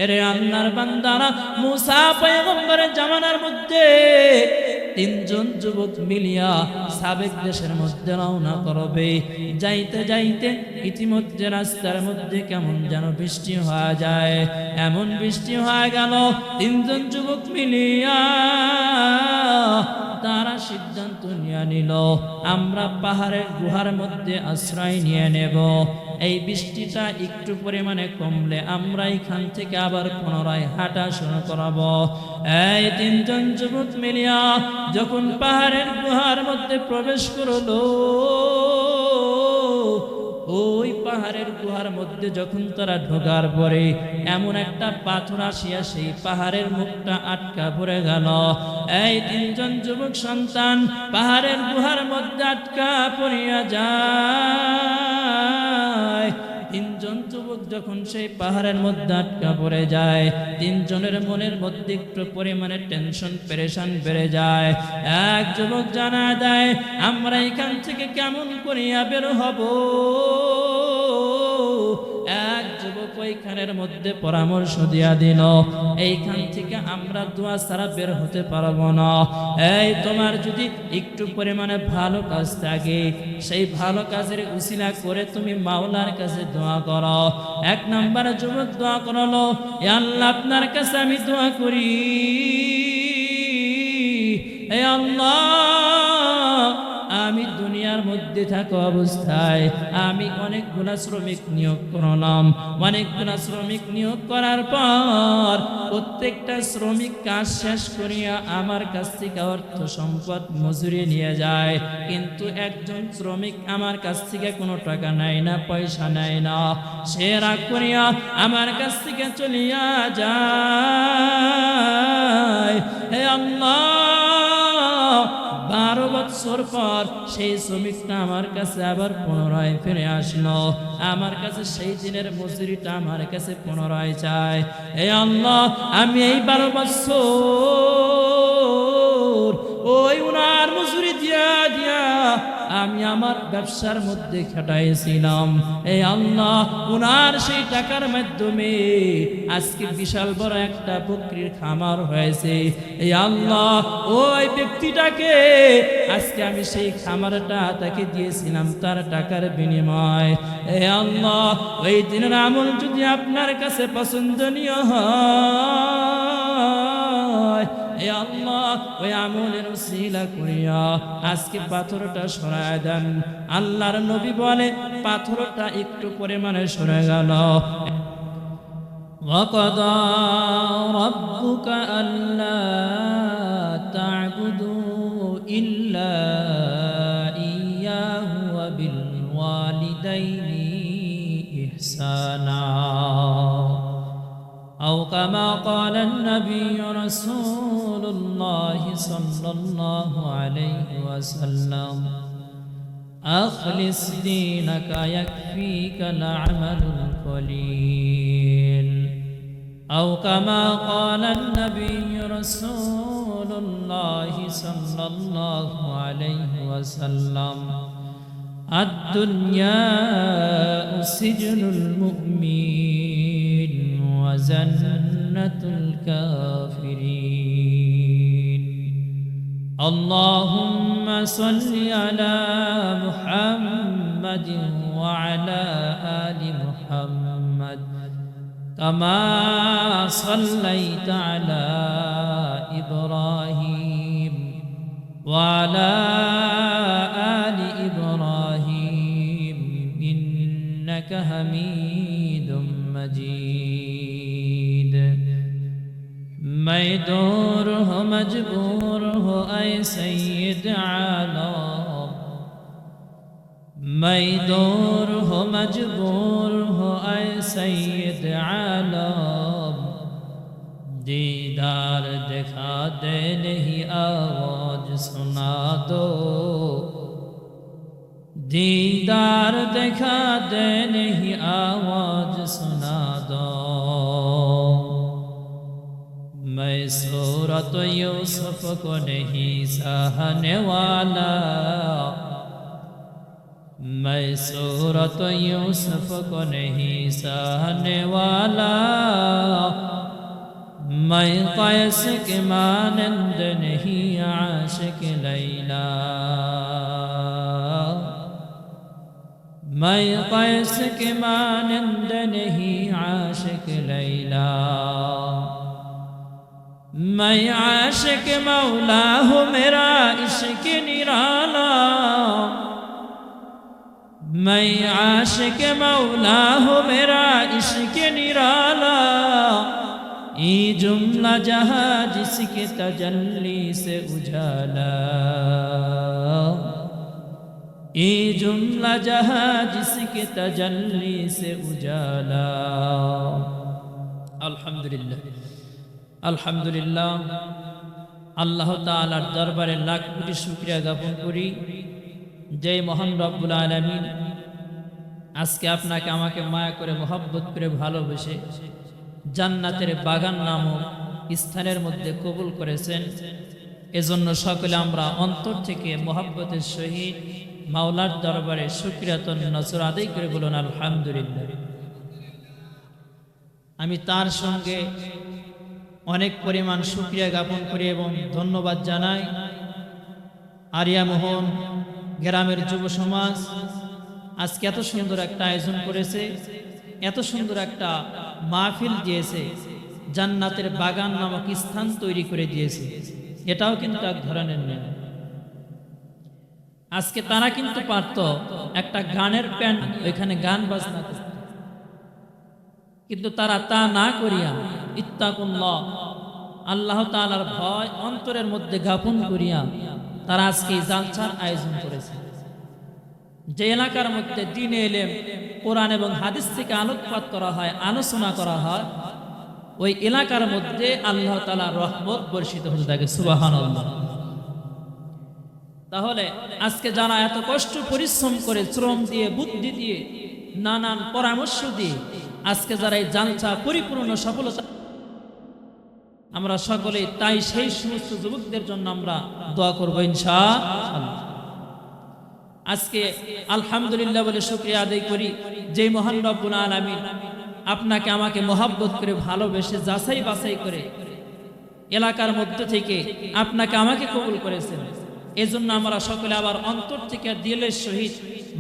এরে আল্লাহর বান্দারা, মুসা পয়গম্বরের জামানার মধ্যে তিনজন যুবক মিলিয়া সাবেক দেশের মধ্যে রওনা করবে। যাইতে যাইতে ইতিমধ্যে রাস্তার মধ্যে কেমন যেন বৃষ্টি হয়ে যায়। এমন বৃষ্টি হয়ে গেল, তিনজন যুবক মিলিয়া তারা সিদ্ধান্ত নিয়ে নিল, আমরা পাহাড়ের গুহার মধ্যে আশ্রয় নিয়ে নেব। এই বৃষ্টিটা একটু পরিমাণে কমলে আমরা এখান থেকে আবার পুনরায় হাঁটা শুরু করব। এই তিনজন যুবক মিলিয়া যখন পাহাড়ের গুহার মধ্যে প্রবেশ করলো, ওই পাহাড়ের গুহার মধ্যে যখন তারা ঢোকার পরে এমন একটা পাথর আসিয়া সেই পাহাড়ের মুখটা আটকা পড়ে গেল। এই তিনজন যুবক সন্তান পাহাড়ের গুহার মধ্যে আটকা পড়িয়া যায়। তিনজন যুবক যখন সেই পাহাড়ের মধ্যে আটকা পড়ে যায়, তিনজনের মনের মধ্যে একটু পরিমাণে টেনশন পেরেশান বেড়ে যায়। এক যুবক জানা দেয়, আমরা এখান থেকে কেমন করিয়া বের হব। এক যুবক ওইখানের মধ্যে পরামর্শ দিয়া দিল, এইখান থেকে আমরা দোয়া ছাড়া বের হতে পারবো না। এই তোমার যদি একটু পরিমাণে ভালো কাজ থাকে, সেই ভালো কাজের উসিলা করে তুমি মাওলার কাছে দোয়া করো। এক নাম্বার যুবক দোয়া করলো, এ আল্লাহ আপনার কাছে আমি দোয়া করি, এ আল্লাহ আমি দুনিয়ার মধ্যে থাকা অবস্থায় আমি অনেকগুলা শ্রমিক নিয়োগ করলাম। অনেকগুলা শ্রমিক নিয়োগ করার পর প্রত্যেকটা শ্রমিক কাজ শেষ করিয়া আমার কাছ থেকে অর্থ সম্পদ মজুরি নিয়ে যায়, কিন্তু একজন শ্রমিক আমার কাছ থেকে কোনো টাকা নেয় না, পয়সা নেয় না। সে রাগ করিয়া আমার কাছ থেকে চলিয়া যায়। হে আল্লাহ, 12 বছর পর সেই শ্রমিকটা আমার কাছে আবার পুনরায় ফিরে আসলো। আমার কাছে সেই দিনের মজুরিটা আমার কাছে পুনরায় চায়। হে আল্লাহ, আমি এই 12 বছর ওই উনার মজুরি দিয়া দিয়া আমি আমার ব্যবসার মধ্যে খাটাইছিলাম। এই আল্লাহ, উনার সেই টাকার মাধ্যমে আজকে বিশাল বড় একটা বকরির খামার হয়েছে। এই আল্লাহ, ওই ব্যক্তিটাকে আজকে আমি সেই খামারটা তাকে দিয়েছিলাম তার টাকার বিনিময়। এই আল্লাহ, ওই দিনের আমল যদি আপনার কাছে পছন্দনীয় হয়, এ আল্লাহ ওই আমলের উসিলা করিয়া আজকে পাথরটা সরায় দেন। আল্লাহর নবী বলে পাথরটা একটু পরিমাণে সরে গেল। ওয়াকাদা রাব্বুকা আল্লা তা'বুদু ইল্লা ইয়্যাহু ওয়া বিল ওয়ালিদাইনি ইহসানা। أو كما قال النبي رسول الله صلى الله عليه وسلم أخلص دينك يكفيك العمل القليل. أو كما قال النبي رسول الله صلى الله عليه وسلم الدنيا سجن المؤمن وجنة الكافرين. اللهم صل على محمد وعلى آل محمد كما صليت على إبراهيم وعلى آل إبراهيم إنك حميد مجيد. میں دور ہو مجبور ہو اے سید عالم، میں دور ہو مجبور ہو اے سید عالم، دیدار دکھا دے نہیں آواز سنا دو، دیدار دکھا دے نہیں آواز سنا دو. میں صورت یوسف کو نہیں سہنے والا، میں صورت یوسف کو نہیں سہنے والا، मैं कैस के मानंद नहीं आशिक लैला, मैं कैस के मानंद नहीं आशिक लैला, मैं आशिक मौला हूँ मेरा इश्क निराला, मैं आशिक मौला हूँ मेरा इश्क निराला, ये जुमला जहाँ जिसके तजल्ली से उजाला, ये जुमला जहाँ जिसके तजल्ली से उजाला। अल्हम्दुलिल्लाह अल्हम्दुलिल्लाह, আল্লাহ তাআলার দরবারে লাখ কোটি শুকরিয়া জ্ঞাপন করি যে মহান রব্বুল আলামিন আজকে আপনাকে আমাকে মায়া করে মহব্বত করে ভালোবেসে জান্নাতের বাগান নামক স্থানের মধ্যে কবুল করেছেন। এজন্য সকলে আমরা অন্তর থেকে মহব্বতের সহিত মাওলার দরবারে শুকরিয়াতুন নজর আদায় করে বলুন আলহামদুলিল্লাহ। আমি তার সঙ্গে অনেক পরিমাণ শুকরিয়া জ্ঞাপন করি এবং ধন্যবাদ জানাই আরিয়া মোহন গ্রামের যুব সমাজ আজকে এত সুন্দর একটা আয়োজন করেছে, এত সুন্দর একটা মাহফিল দিয়েছে, জান্নাতের বাগান নামক স্থান তৈরি করে দিয়েছে। এটাও কিন্তু এক ধরনের নেই। আজকে তারা কিন্তু পারত একটা গানের প্যান্ট ওইখানে গান বাজনা করতে, কিন্তু তারা তা না করিয়া ইত্তাকুল্লাহ আল্লাহ তাআলার ভয় অন্তরের মধ্যে জ্ঞাপন করিয়া তারা আজকে জালসার আয়োজন করেছে। যে এলাকার মধ্যে দ্বীনে ইলম কোরআন এবং হাদিস থেকে আলোকপাত করা হয়, আলোচনা করা হয়, ওই এলাকার মধ্যে আল্লাহ তাআলার রহমত বর্ষিত হতে থাকে। সুবহানাল্লাহ। তাহলে আজকে যারা এত কষ্ট পরিশ্রম করে শ্রম দিয়ে বুদ্ধি দিয়ে নানান পরামর্শ দিয়ে আজকে যারা এই জালসা পরিপূর্ণ সফলতা, আমরা সকলে তাই সেই সমস্ত যুবকদের জন্য আমরা দোয়া করব ইনশাআল্লাহ। আজকে আলহামদুলিল্লাহ বলে শুকরিয়া আদায় করি যে মহান রব্বুল আলামিন আপনাকে আমাকে মহব্বত করে ভালোবেসে যাচাই বাছাই করে এলাকার মধ্যে থেকে আপনাকে আমাকে কবুল করেছেন। এজন্য আমরা সকলে আবার অন্তর থেকে দিলের সহিত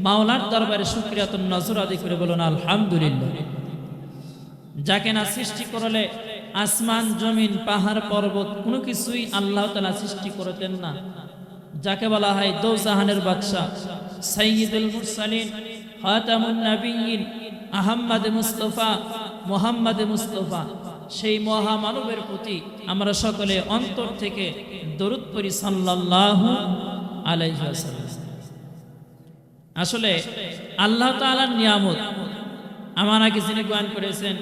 মাওলার দরবারে শুকরিয়াতুন নজর আদায় করে বলুন আলহামদুলিল্লাহ। যাকে না সৃষ্টি করলে আসমান জমিন পাহাড় পর্বত কোনো কিছুই আল্লাহ তাআলা সৃষ্টি করতেন না, যাকে বলা হয় দোজাহানের বাদশা সাইয়্যিদুল মুরসালিন খাতামুন নবিয়্যিন আহমদ মুস্তাফা মুহাম্মদ মুস্তাফা, সেই মহামানবের প্রতি আমরা সকলে অন্তর থেকে দরুদ পড়ি সাল্লাল্লাহু আলাইহি ওয়াসাল্লাম। আসলে আল্লাহ তাআলার নিয়ামত আমার আগে যিনি বয়ান করেছেন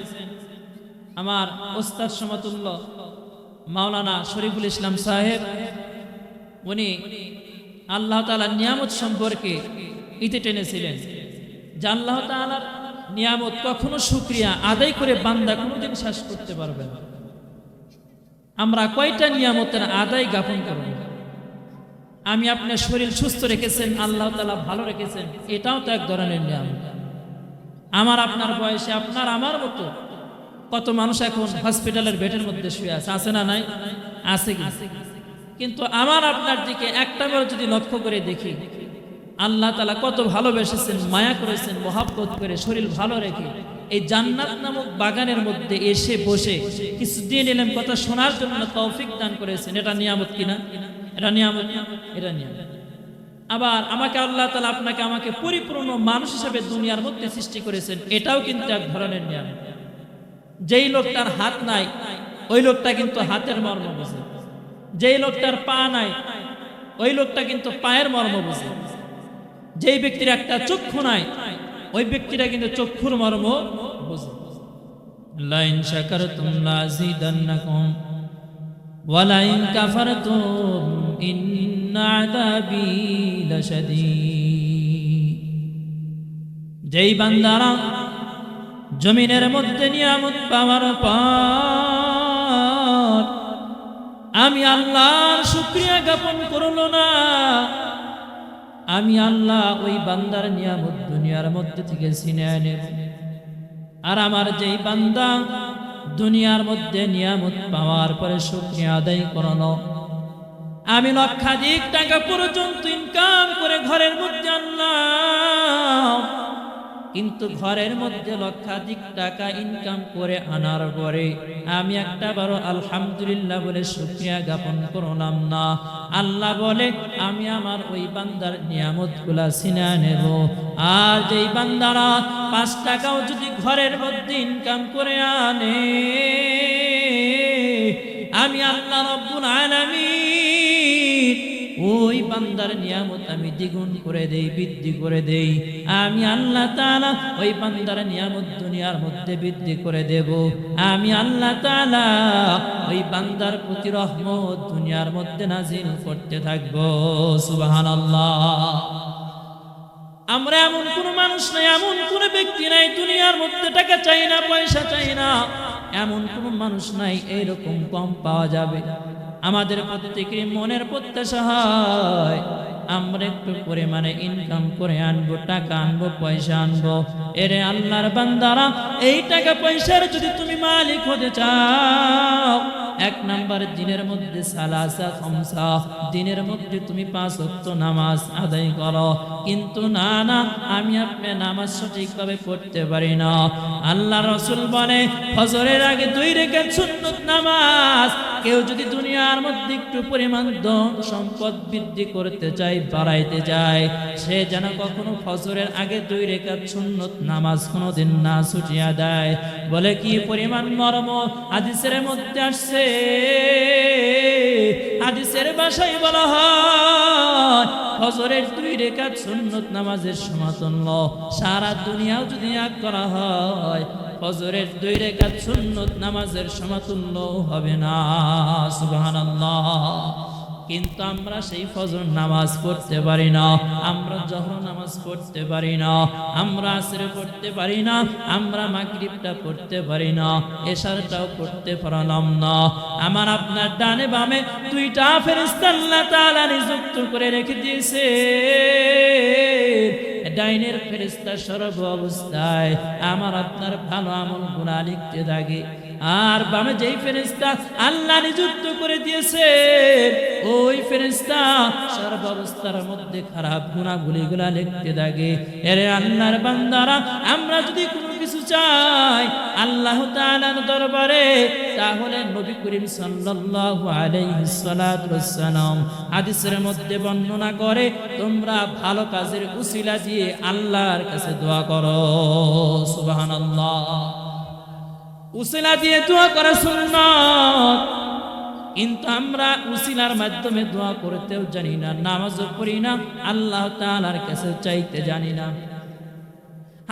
আমার ওস্তাদ সমতুল্য মাওলানা শরীফুল ইসলাম সাহেব, উনি আল্লাহ তাআলার নিয়ামত সম্পর্কে ইতি টেনেছিলেন যে আল্লাহ তাআলার নিয়ামত কখনো শুকরিয়া আদায় করে বান্দা কোনোদিন শেষ করতে পারবে না। আমরা কয়টা নিয়ামতের আদায় জ্ঞাপন করব? আমি আপনার শরীর সুস্থ রেখেছেন, আল্লাহ তাআলা ভালো রেখেছেন, এটাও তো এক ধরনের নিয়ামত। আমার আপনার বয়সে আপনার আমার মতো কত মানুষ এখন হসপিটালের বেডের মধ্যে শুয়ে আছে, আছে না নাই? আছে। কিন্তু আমার আপনার দিকে একটা বার যদি লক্ষ্য করে দেখি আল্লাহ তাআলা কত ভালোবেসেছেন, মায়া করেছেন, মহব্বত করে শরীর ভালো রেখে এই জান্নাত নামক বাগানের মধ্যে এসে বসে কিছুদিন এলেম কথা শোনার জন্য তৌফিক দান করেছেন। এটা নিয়ামত কিনা? এটা নিয়ামত না? এটা নিয়ামত। আবার আমাকে আল্লাহ তাআলা আপনাকে আমাকে পরিপূর্ণ মানুষ হিসেবে দুনিয়ার মধ্যে সৃষ্টি করেছেন, এটাও কিন্তু এক ধরনের নিয়ামত। যেই লোকটার হাত নাই ওই লোকটা কিন্তু হাতের মর্ম বোঝে, যেই লোকটার পা নাই ওই লোকটা কিন্তু পায়ের মর্ম বোঝে, যেই ব্যক্তির একটা চক্ষু নাই ওই ব্যক্তিটা কিন্তু চক্ষুর মর্ম বোঝে। লাইন শাকারতুম লাযিদান্নাকুম ওয়া লাইন কাফারতুম ইন্না আযাবি লাশাদীদ। যেই বান্দারা জমিনের মধ্যে নিয়ামত পাওয়ার পর আমি আল্লাহর শুকরিয়া জ্ঞাপন করলো না, আমি আল্লাহ ওই বান্দার নিয়ামত দুনিয়ার মধ্যে থেকে ছিনিয়ে নেব। আর আমার যেই বান্দা দুনিয়ার মধ্যে নিয়ামত পাওয়ার পরে শুকরিয়া আদায় করলো। আমি লক্ষাধিক টাকা পর্যন্ত ইনকাম করে ঘরের মধ্যে আনলাম, কিন্তু ঘরের মধ্যে লক্ষাধিক টাকা ইনকাম করে আনার পরে আমি একটা বারো আলহামদুলিল্লাহ বলে শুকরিয়া জ্ঞাপন করলাম না। আল্লাহ বলে আমি আমার ওই বান্দার নিয়ামতগুলা ছিনিয়ে নেব। আর যেই বান্দারা 5 টাকাও যদি ঘরের মধ্যে ইনকাম করে আনে, আমি আল্লাহ রাব্বুল আলামিন ওই বান্দার নিয়ামত আমি দ্বিগুণ করে দেই, বৃদ্ধি করে দেই। আমি আল্লাহ তাআলা ওই বান্দার নিয়ামত দুনিয়ার মধ্যে বৃদ্ধি করে দেব। আমি আল্লাহ তাআলা ওই বান্দার প্রতি রহমত দুনিয়ার মধ্যে নাজিল করতে থাকব। সুবহানাল্লাহ। আমরা এমন কোন মানুষ নাই, এমন কোন ব্যক্তি নাই দুনিয়ার মধ্যে টাকা চাই না, পয়সা চাই না, এমন কোন মানুষ নাই এইরকম কম পাওয়া যাবে। আমাদের প্রত্যেকের মনের প্রত্যাশা হয় আমরা একটু পরিমাণে ইনকাম করে আনবো, টাকা আনবো, পয়সা আনবো। এরে আল্লাহর বান্দারা, এই টাকা পয়সার যদি তুমি মালিক হতে চাও, 1 নাম্বার দিনের মধ্যে সালাসা খামসা, দিনের মধ্যে তুমি 5 ওয়াক্ত নামাজ আদায় করো। কিন্তু না না, আমি আপনি নামাজ সঠিকভাবে পড়তে পারি না। আল্লাহ রাসূল বলে ফজরের আগে 2 রাকাত সুন্নত নামাজ কেউ যদি দুনিয়ার মধ্যে একটু পরিমাণ ধন সম্পদ বৃদ্ধি করতে চায়, বাড়াইতে চায়, সে যেন কখনো ফজরের আগে 2 রাকাত সুন্নত নামাজ কোনোদিন না ছুটিয়া দেয়। বলে কি পরিমাণ মর্ম হাদিসের মধ্যে আসছে। হাদিসের ভাষায় বলা হয় ফজরের 2 রাকাত সুন্নত নামাজের সমতুল্য সারা দুনিয়াও যদি এক করা হয়, ফজরের 2 রাকাত সুন্নত নামাজের সমতুল্য হবে না। সুবহানাল্লাহ। কিন্তু আমরা সেই ফজর নামাজ পড়তে পারি না, আমরা জোহর নামাজ পড়তে পারি না, আমরা আসর পড়তে পারি না, আমরা মাগরিবটা পড়তে পারি না, এশারটাও পড়তে পারলাম না। আমার আপনার ডানে বামে 2টা ফেরেশতা আল্লাহ তাআলা নিযুক্ত করে রেখে দিয়েছে। ডাইনের ফেরেশতা সর্ব অবস্থায় আমার আপনার ভালো আমল গুনাহ লিখতে থাকে, আর বামে যেই ফেরেশতা আল্লাহ নিযুক্ত করে দিয়েছে ওই ফেরেশতা সর্ব অবস্থার মধ্যে খারাপ গুনাহগুলিগুলা লিখতে থাকে। এরে আল্লাহর বান্দারা, আমরা যদি কোনো কিছু চাই আল্লাহ তাআলার দরবারে, তাহলে নবী করিম সাল্লাল্লাহু আলাইহি ওয়াসাল্লাম হাদিসের মধ্যে বর্ণনা করে তোমরা ভালো কাজের উসিলা দিয়ে আল্লাহর কাছে দোয়া করো। সুবহানাল্লাহ। উসিলা দিয়ে দোয়া করা সুন্নাত, কিন্তু আমরা উসিলার মাধ্যমে দোয়া করতেও জানি না, নামাজও পড়ি না, আল্লাহ তাআলার কাছে চাইতে জানি না।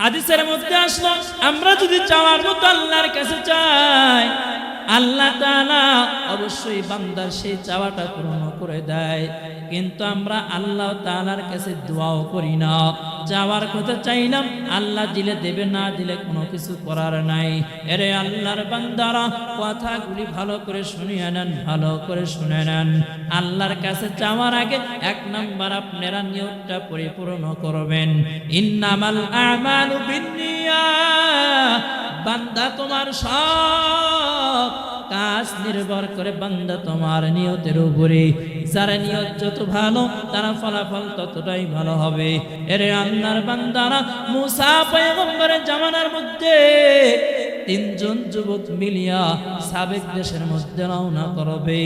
হাদিসের মধ্যে আসলো আমরা যদি চাওয়ার মতো আল্লাহর কাছে চাই, আল্লাহ তাআলা অবশ্যই বান্দার সেই চাওয়াটা পূর্ণ করে দেয়। কিন্তু আমরা আল্লাহ তাআলার কাছে দোয়াও করি না, চাওয়ার কথা চাইলাম, আল্লাহ দিলে দেবে, না দিলে কোনো কিছু করার নাই। এরে আল্লাহর বান্দারা, কথাগুলি ভালো করে শুনিয়ে নেন, ভালো করে শুনে নেন। আল্লাহর কাছে চাওয়ার আগে 1 নাম্বার আপনারা নিয়তটা পরিপূর্ণ করবেন। ইন্নামাল আমালু বিন্নিয়াত। বান্দা তোমার সব কাজ নির্ভর করে বান্দা তোমার নিয়তের উপরে। যার নিয়ত যত ভালো তার ফলাফল ততটাই ভালো হবে। এরে আল্লাহর বান্দারা, মুসা পয়গম্বরের জামানার মধ্যে 3 জন যুবক মিলিয়া সাবেক দেশের মধ্যে রওনা করবে।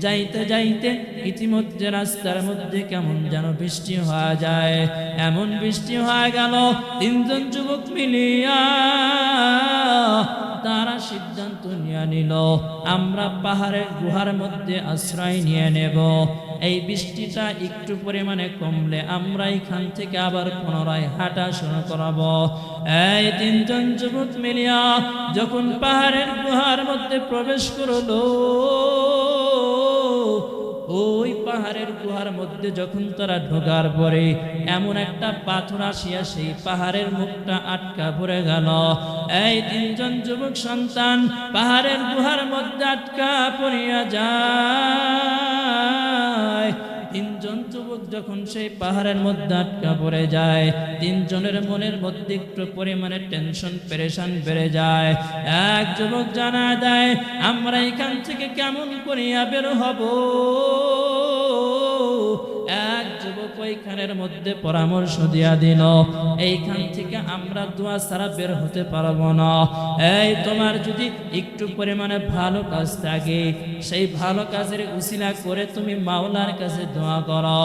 যাইতে যাইতে ইতিমধ্যে রাস্তার মধ্যে কেমন যেন বৃষ্টি হয়ে যায়, এমন বৃষ্টি হয়ে গেল 3 জন যুবক মিলিয়া তারা সিদ্ধান্ত নিয়ে নিল আমরা পাহাড়ের গুহার মধ্যে আশ্রয় নিয়ে নেব। এই বৃষ্টিটা একটু পরিমাণে কমলে আমরা এখান থেকে আবার পুনরায় হাঁটা শুরু করব। এই 3 জন যুবক মিলিয়া যখন পাহাড়ের গুহার মধ্যে প্রবেশ করলো, ওই পাহাড়ের গুহার মধ্যে যখন তারা ঢোকার পরে এমন একটা পাথর আসিয়া সেই পাহাড়ের মুখটা আটকা পড়ে গেল। এই 3 জন যুবক সন্তান পাহাড়ের গুহার মধ্যে আটকা পড়িয়া যায়। 3 জন যুবক যখন সেই পাহাড়ের মধ্যে আটকা পড়ে যায়, তিনজনের মনের মধ্যে একটু পরিমাণে টেনশন পেরেশান বেড়ে যায়। এক যুবক জানা দেয়, আমরা এখান থেকে কেমন করিয়া বের হব? এক যুবক ওইখানের মধ্যে পরামর্শ দিয়া দিল, এইখান থেকে আমরা দোয়া ছাড়া বের হতে পারবো না। এই তোমার যদি একটু পরিমাণে ভালো কাজ থাকে, সেই ভালো কাজের উসিলা করে তুমি মাওলার কাছে দোয়া করো।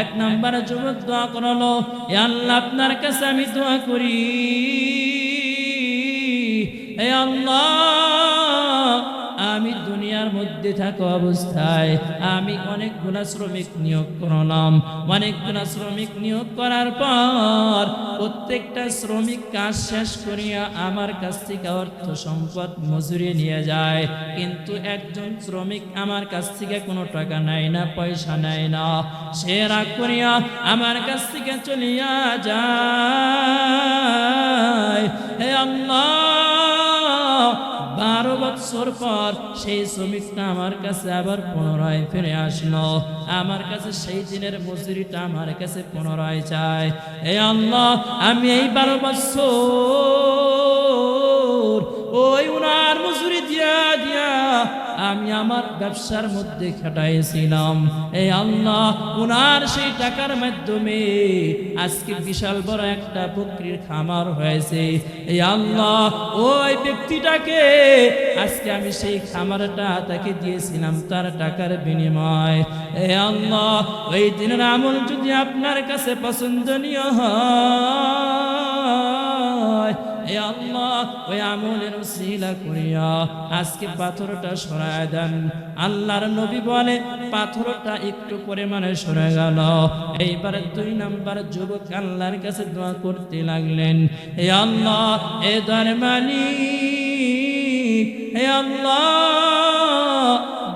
এক নাম্বার যুবক দোয়া করলো, এ আল্লাহ আপনার কাছে আমি দোয়া করি, এ আল্লাহ আমি দুনিয়ার মধ্যে থাকা অবস্থায় আমি অনেকগুলা শ্রমিক নিয়োগ করলাম। অনেকগুলা শ্রমিক নিয়োগ করার পর প্রত্যেকটা শ্রমিক কাজ শেষ করিয়া আমার কাছ থেকে অর্থ সম্পদ মজুরি নিয়ে যায়, কিন্তু একজন শ্রমিক আমার কাছ থেকে কোনো টাকা নেয় না, পয়সা নেয় না। সে রাগ করিয়া আমার কাছ থেকে চলিয়া যায়। হে আল্লাহ, 12 বছর পর সেই শ্রমিকটা আমার কাছে আবার পুনরায় ফিরে আসলো। আমার কাছে সেই দিনের মজুরিটা আমার কাছে পুনরায় চায়। হে আল্লাহ, আমি এই 12 বছর ওই উনার মজুরি দিয়া দিয়া আমি আমার ব্যবসার মধ্যে খাটাইছিলাম। এই আল্লাহ, উনার সেই টাকার মাধ্যমে আজকে বিশাল বড় একটা বকরির খামার হয়েছে। এই আল্লাহ, ওই ব্যক্তিটাকে আজকে আমি সেই খামারটা তাকে দিয়েছিলাম তার টাকার বিনিময়। এই আল্লাহ, ওই দিনের আমল যদি আপনার কাছে পছন্দনীয় হয়, এ আল্লাহ ওই আমলের উসিলা করিয়া আজকে পাথরটা সরায় দেন। আল্লাহর নবী বলে পাথরটা একটু পরিমাণে সরে গেল। এইবার 2 নাম্বার যুবক আল্লাহর কাছে দোয়া করতে লাগলেন, হে আল্লাহ, এ দয়ার মালিক, হে আল্লাহ,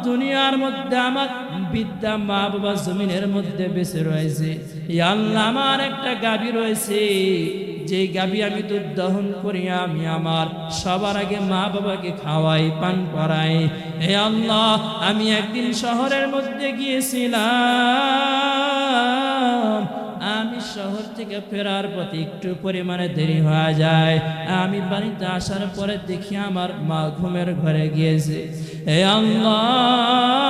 দুনিয়ার মধ্যে আমার বিদ্যা মা বাবা জমিনের মধ্যে বেঁচে রয়েছে। হে আল্লাহ, আমার একটা গাভী রয়েছে, যে গাভী আমি দুধ দহন করি, আমি আমার সবার আগে মা বাবাকে খাওয়াই, পান করাই। হে আল্লাহ, আমি একদিন শহরের মধ্যে গিয়েছিলাম, আমি শহর থেকে ফেরার পথে একটু পরিমাণে দেরি হয়ে যায়। আমি বাড়িতে আসার পরে দেখি আমার মা ঘুমের ঘরে গিয়েছে। হে আল্লাহ,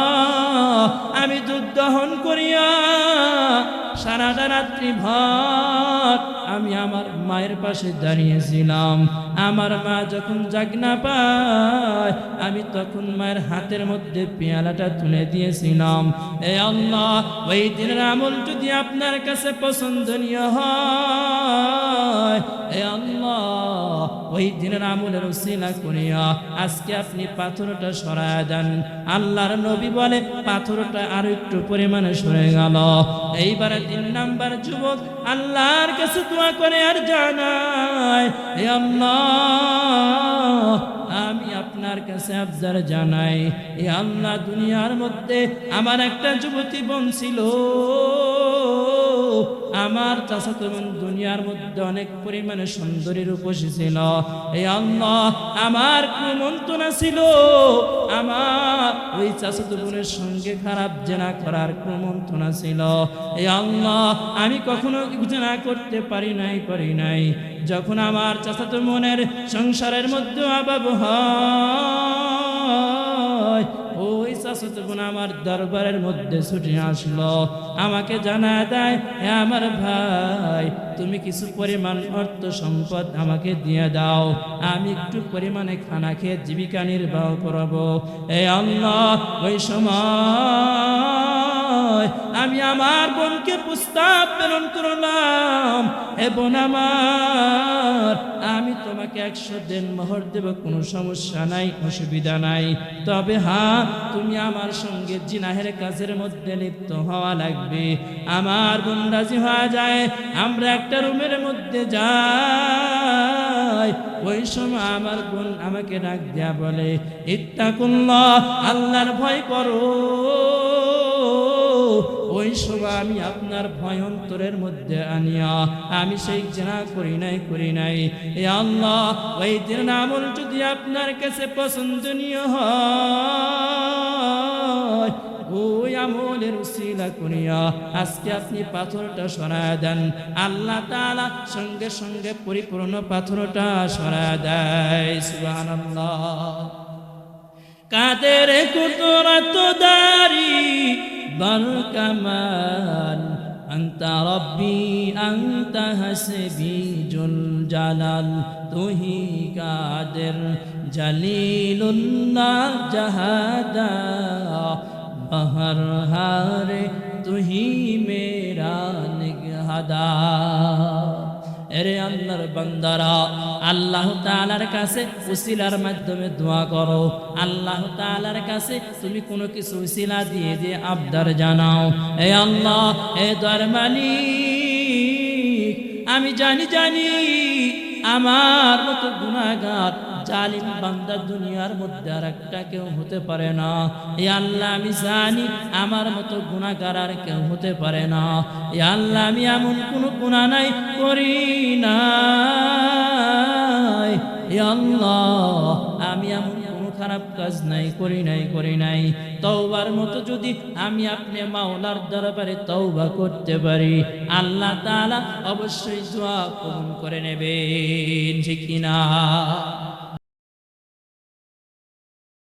আমি দুধ দহন করিয়া সারাটা রাত্রি ভর আমি আমার মায়ের পাশে দাঁড়িয়েছিলাম। আমার মা যখন জাগনা পায়, আমি তখন মায়ের হাতের মধ্যে পেয়ালাটা তুলে দিয়েছিলাম। এ আল্লাহ, ওই দিনের আমল যদি আপনার কাছে পছন্দনীয় হয়, এ আল্লাহ, ওই দিনের আমলের উসিলা করিয়া আজকে আপনি পাথরটা সরায় দেন। আল্লাহর নবী বলে পাথরটা আরো একটু পরিমাণে সরে গেল। এইবারে 3 নাম্বার যুবক আল্লাহর কাছে দোয়া করে আর জানায়, হে আল্লাহ, আমি আপনার কাছে আবদার জানাই, হে আল্লাহ, দুনিয়ার মধ্যে আমার একটা যুবতী বোন ছিল, আমার চাচাতো বোন দুনিয়ার মধ্যে অনেক পরিমাণে সুন্দরী রূপসী ছিল। এই আল্লাহ, আমার কুমন্ত্রণা ছিল, আমার ওই চাচাতো বোনের সঙ্গে খারাপ জেনা করার কুমন্ত্রণা ছিল। এই আল্লাহ, আমি কখনো জেনা করতে পারি নাই। যখন আমার চাচাতো বোনের সংসারের মধ্যে অভাব হয়, ওই চাচাতো বোন আমার দরবারের মধ্যে ছুটে আসলো, আমাকে জানা দেয়, হে আমার ভাই, তুমি কিছু পরিমাণ অর্থ সম্পদ আমাকে দিয়ে দাও, আমি একটু পরিমাণে খানা খেয়ে জীবিকা নির্বাহ করব। হে আল্লাহ, ওই সময় আমি আমার বোনকে প্রস্তাব প্রেরণ করলাম, হে বোন আমার, আমি তোমাকে 100 দেনমোহর দেব, কোনো সমস্যা নাই, অসুবিধা নাই, তবে হ্যাঁ, তুমি আমার সঙ্গে জিনাহের কাজের মধ্যে লিপ্ত হওয়া লাগবে। আমার বোন রাজি হয়ে যায়, আমরা একটা রুমের মধ্যে যাই। ওই সময় আমার বোন আমাকে ডাক দেয়া বলে, ইত্তাকুল্লাহ, আল্লাহর ভয় করো। ওই সময় আমি আপনার ভয় অন্তরের মধ্যে আনিয়া আমি সেই জেনা করি নাই। এ আল্লাহ, ওই দিন আমল যদি আপনার কাছে পছন্দনীয় হয়, ওই আমলের উসিলা করিয়া আজকে আপনি পাথরটা সরায় দেন। আল্লাহ তাআলা সঙ্গে সঙ্গে পরিপূর্ণ পাথরটা সরায় দেয়। সুবহানাল্লাহ। কাদের কুদরত দারি বরকামাল আন্তা রব্বি আন্তা হাসবি জুল জালাল তুহি কাদের জলিলুল্লাহ জাহাদা বহর হারে তুহি মেরা নিগহদা। এরে আল্লাহর বান্দারা, আল্লাহ তাআলার কাছে উসিলার মাধ্যমে দোয়া করো। আল্লাহ তাআলার কাছে তুমি কোনো কিছু উসিলা দিয়ে দিয়ে আবদার জানাও। এ আল্লাহ, এ দয়ার মালিক, আমি জানি আমার মতো গুনাহগার জালিম বান্দা দুনিয়ার মধ্যে আর একটা কেউ হতে পারে না। এ আল্লাহ, আমি জানি আমার মতো গুনাহগার আর কেউ হতে পারে না। এ আল্লাহ, আমি এমন কোনো গুনাহ নাই করি নাই। এ আল্লাহ, আমি এমন কোনো খারাপ কাজ নাই করি নাই। তওবার মতো যদি আমি আপনি মাওলার দরবারে তওবা করতে পারি, আল্লাহ তাআলা অবশ্যই দোয়া কবুল করে নেবেন, ঠিক কিনা?